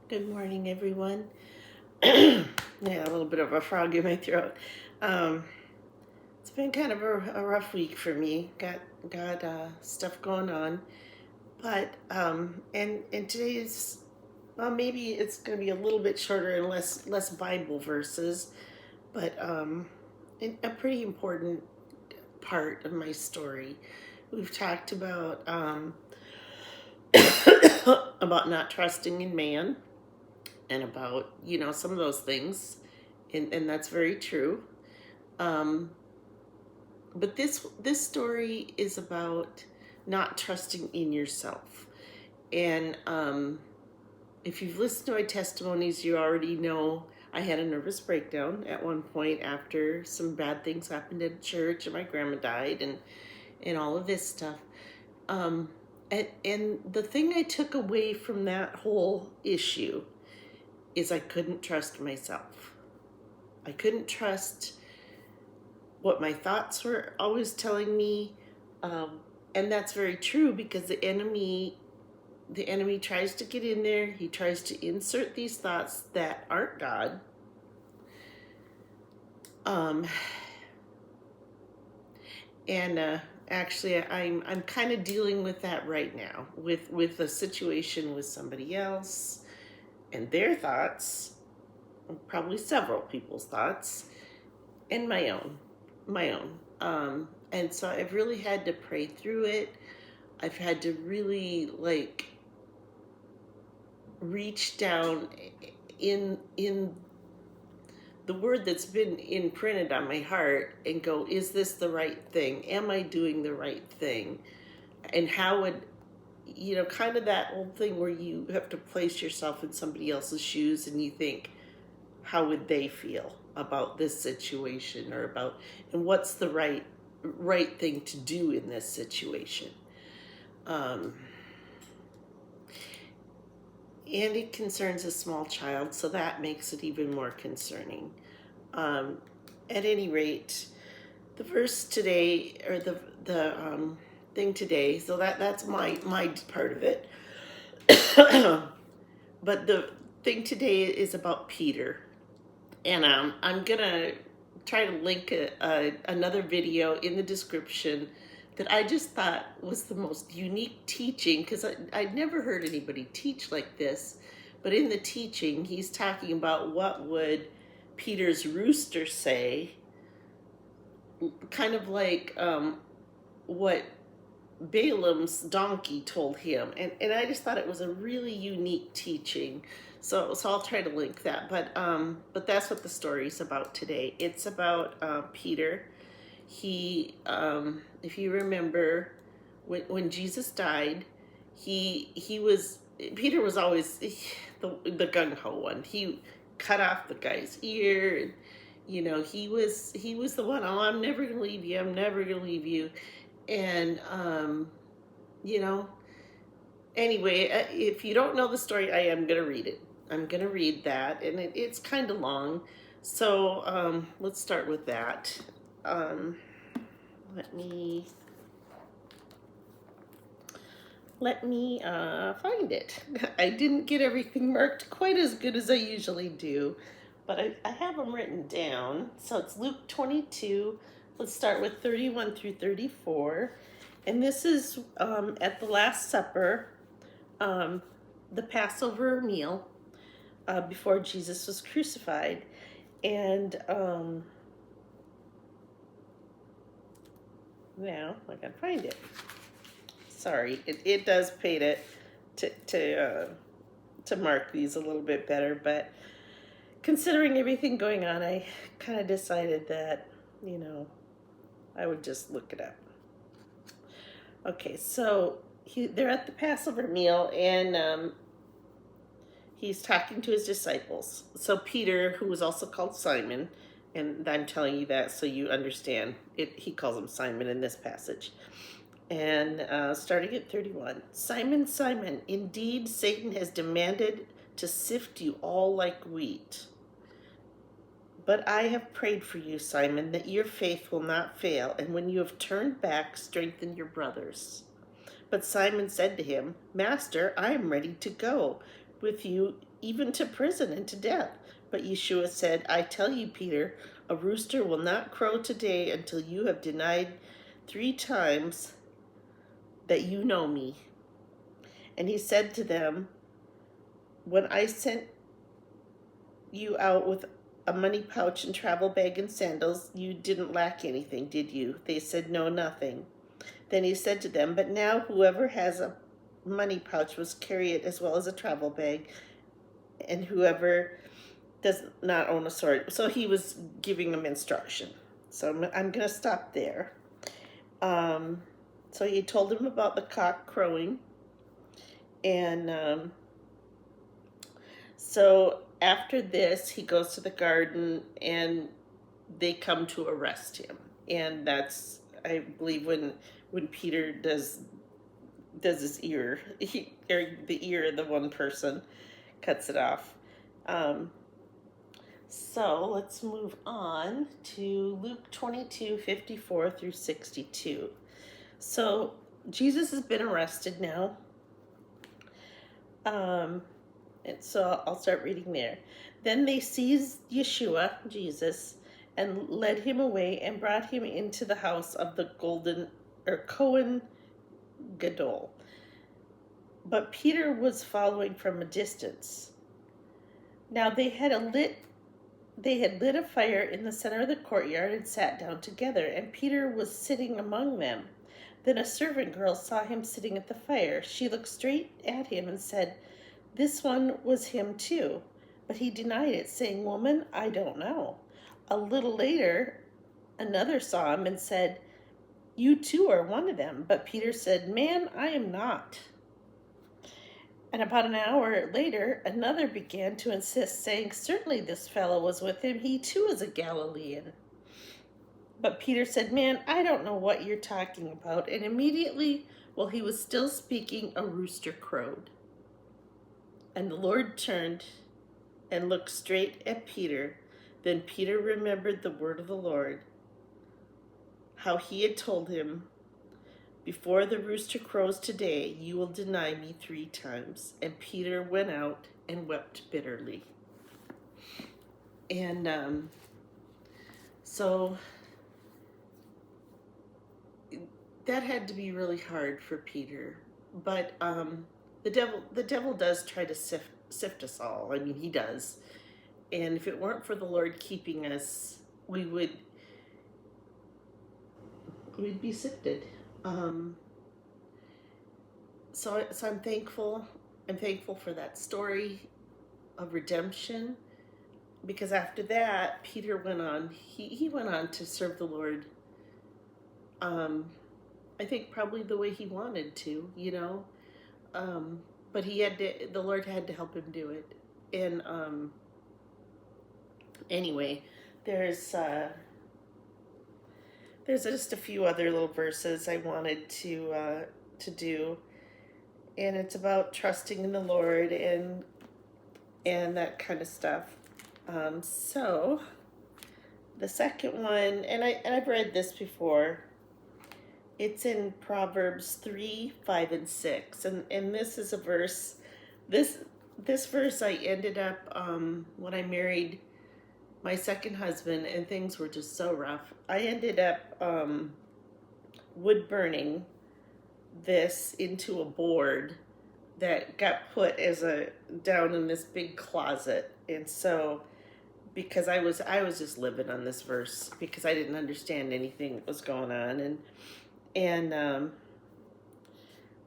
Good morning, everyone. Yeah, a little bit of a frog in my throat. Um, it's been kind of a rough week for me. Got stuff going on, but and today's maybe it's going to be a little bit shorter and less Bible verses, but a pretty important part of my story. We've talked about about not trusting in man and about some of those things, and that's very true. um, but this story is about not trusting in yourself. And if you've listened to my testimonies, you already know I had a nervous breakdown at one point after some bad things happened at church, and my grandma died, and all of this stuff. um, and the thing I took away from that whole issue is I couldn't trust myself. I couldn't trust what my thoughts were always telling me. And that's very true, because the enemy tries to get in there. He tries to insert these thoughts that aren't God. Um, and actually, I'm kind of dealing with that right now with a situation with somebody else and their thoughts, probably several people's thoughts, and my own. And so I've really had to pray through it. I've had to really reach down in the word that's been imprinted on my heart and go, is this the right thing? Am I doing the right thing? And how would, kind of that old thing where you have to place yourself in somebody else's shoes and you think, how would they feel about this situation, and what's the right thing to do in this situation? And it concerns a small child, so that makes it even more concerning. At any rate, the verse today, or the thing today, so that's my part of it. But the thing today is about Peter. And I'm gonna try to link another video in the description that I just thought was the most unique teaching, because I'd never heard anybody teach like this. But in the teaching, he's talking about what would Peter's rooster say, kind of like what Balaam's donkey told him. And I just thought it was a really unique teaching. So I'll try to link that. But that's what the story's about today. It's about Peter. He, if you remember, when Jesus died, Peter was always the gung ho one. He cut off the guy's ear, and he was the one. Oh, I'm never gonna leave you. I'm never gonna leave you. And you know, anyway, if you don't know the story, I am gonna read it. I'm gonna read that, and it's kind of long. So let's start with that. Let me find it. I didn't get everything marked quite as good as I usually do, but I have them written down. So it's Luke 22. Let's start with 31 through 34. And this is at the Last Supper, the Passover meal, before Jesus was crucified. And now I gotta find it. Sorry, it does pay to mark these a little bit better, but considering everything going on, I kind of decided that I would just look it up. Okay, so they're at the Passover meal, and he's talking to his disciples. So Peter, who was also called Simon, and I'm telling you that so you understand it, he calls him Simon in this passage. And starting at 31, Simon, Simon, indeed Satan has demanded to sift you all like wheat. But I have prayed for you, Simon, that your faith will not fail, and when you have turned back, strengthen your brothers. But Simon said to him, Master, I am ready to go. with you even to prison and to death. But Yeshua said, I tell you, Peter, a rooster will not crow today until you have denied 3 times that you know me. And he said to them, when I sent you out with a money pouch and travel bag and sandals, you didn't lack anything, did you? They said, no, nothing. Then he said to them, but now whoever has a money pouch must carry it as well as a travel bag, and whoever does not own a sword. So he was giving them instruction. So I'm going to stop there. So he told him about the cock crowing. And so after this, he goes to the garden and they come to arrest him. And that's, I believe, when Peter does his ear, or the ear of the one person, cuts it off. So let's move on to Luke 22:54 through 62. So Jesus has been arrested now. And so I'll start reading there. Then they seized Yeshua, Jesus, and led him away and brought him into the house of the Kohen Gadol. But Peter was following from a distance. Now they had lit a fire in the center of the courtyard and sat down together, and Peter was sitting among them. Then a servant girl saw him sitting at the fire. She looked straight at him and said, this one was him too. But he denied it, saying, woman, I don't know. A little later, another saw him and said, you too are one of them. But Peter said, man, I am not. And about an hour later, another began to insist, saying, certainly this fellow was with him. He too is a Galilean. But Peter said, man, I don't know what you're talking about. And immediately, while he was still speaking, a rooster crowed. And the Lord turned and looked straight at Peter. Then Peter remembered the word of the Lord, how he had told him, before the rooster crows today, you will deny me 3 times. And Peter went out and wept bitterly. And so that had to be really hard for Peter. But the devil does try to sift us all. I mean, he does. And if it weren't for the Lord keeping us, we'd be sifted. So I'm thankful. I'm thankful for that story of redemption, because after that, Peter went on. He went on to serve the Lord. I think probably the way he wanted to, you know. But the Lord had to help him do it. And anyway, there's just a few other little verses I wanted to do, and it's about trusting in the Lord and that kind of stuff. So the second one, and I've read this before. It's in Proverbs 3, 5, and 6, and this is a verse. This verse I ended up when I married my second husband, and things were just so rough. I ended up wood burning this into a board that got put down in this big closet. And so, because I was just living on this verse, because I didn't understand anything that was going on,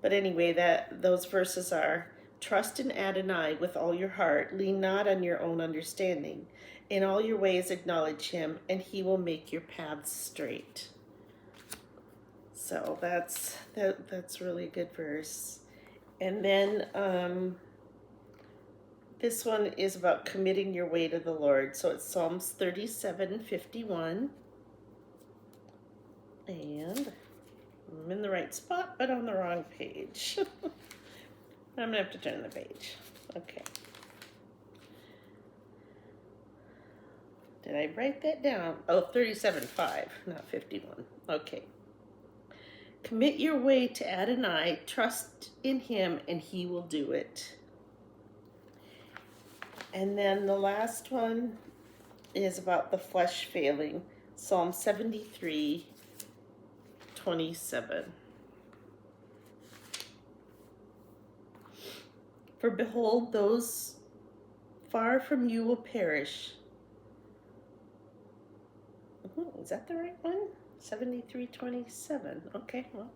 but anyway, those verses are, trust in Adonai with all your heart, lean not on your own understanding. In all your ways acknowledge him, and he will make your paths straight. So that's really a good verse. And then this one is about committing your way to the Lord. So it's Psalms 37:51. And I'm in the right spot, but on the wrong page. I'm going to have to turn the page. Okay. Did I write that down? Oh, 37:5, not 51. Okay. Commit your way to Adonai, trust in him, and he will do it. And then the last one is about the flesh failing. Psalm 73:27. For behold, those far from you will perish. Is that the right one? 73:27. Okay, well.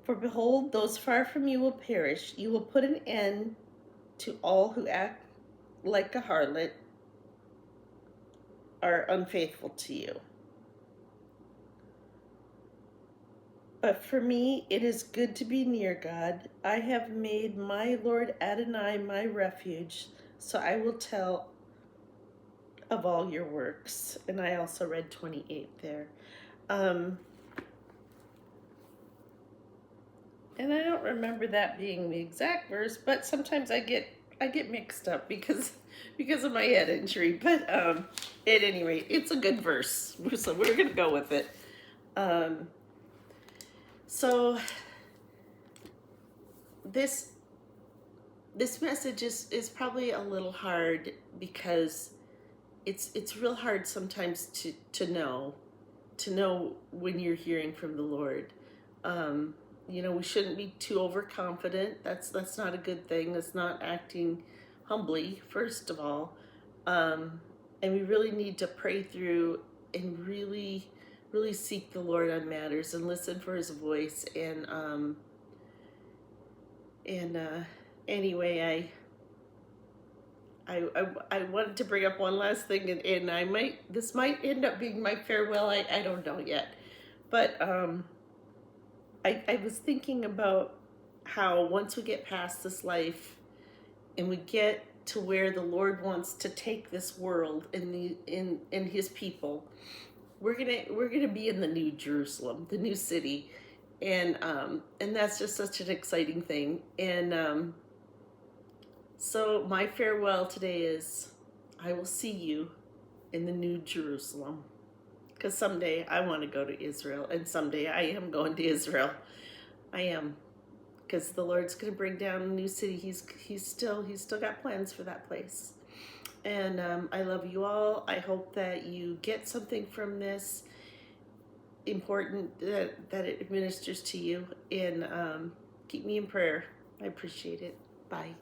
For behold, those far from you will perish. You will put an end to all who act like a harlot, are unfaithful to you. But for me, it is good to be near God. I have made my Lord Adonai my refuge, so I will tell of all your works. And I also read 28 there. And I don't remember that being the exact verse, but sometimes I get mixed up because of my head injury. But at any rate, it's a good verse, so we're gonna go with it. So this message is probably a little hard because it's real hard sometimes to know when you're hearing from the Lord. We shouldn't be too overconfident. That's not a good thing. That's not acting humbly, first of all. And we really need to pray through and really, really seek the Lord on matters and listen for His voice. And anyway, I wanted to bring up one last thing, and this might end up being my farewell. I don't know yet, but I was thinking about how once we get past this life and we get to where the Lord wants to take this world and His people, we're gonna be in the New Jerusalem, the new city, and that's just such an exciting thing. And so my farewell today is, I will see you in the New Jerusalem. Because someday I want to go to Israel, and someday I am going to Israel. I am, because the Lord's going to bring down a new city. He's still got plans for that place. And I love you all. I hope that you get something from this important, that it administers to you. And keep me in prayer. I appreciate it. Bye.